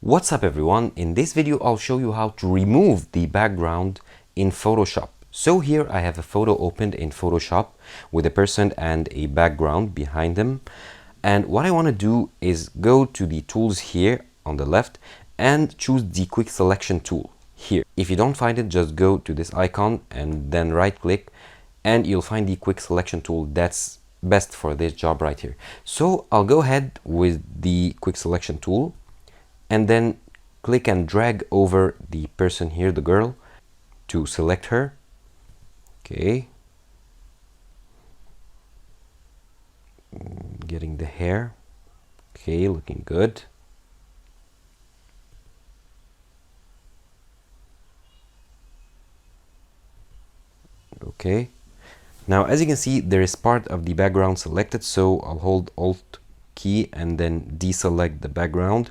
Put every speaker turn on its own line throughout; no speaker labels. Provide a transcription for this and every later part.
What's up everyone? In this video I'll show you how to remove the background in Photoshop. So here I have a photo opened in Photoshop with a person and a background behind them. And what I want to do is go to the tools here on the left and choose the quick selection tool here. If you don't find it, just go to this icon and then right click and you'll find the quick selection tool that's best for this job right here. So I'll go ahead with the quick selection tool and then click and drag over the person here, the girl, to select her. Okay. Getting the hair. Okay, looking good. Okay. Now, as you can see, there is part of the background selected, so I'll hold Alt key and then deselect the background.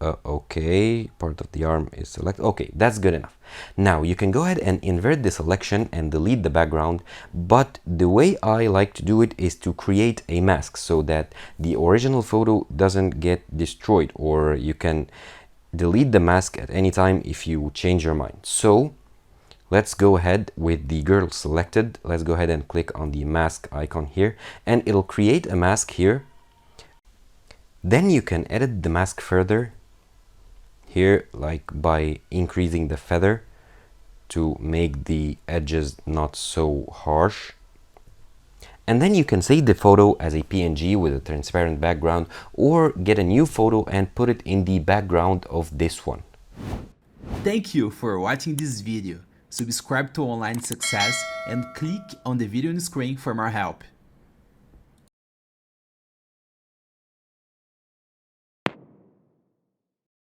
Okay, part of the arm is selected. Okay, that's good enough. Now you can go ahead and invert the selection and delete the background, but the way I like to do it is to create a mask so that the original photo doesn't get destroyed, or you can delete the mask at any time if you change your mind. So let's go ahead with the girl selected. Let's go ahead and click on the mask icon here and it'll create a mask here. Then you can edit the mask further here, like by increasing the feather to make the edges not so harsh. And then you can save the photo as a PNG with a transparent background, or get a new photo and put it in the background of this one.
Thank you for watching this video. Subscribe to Online Success and click on the video on the screen for more help.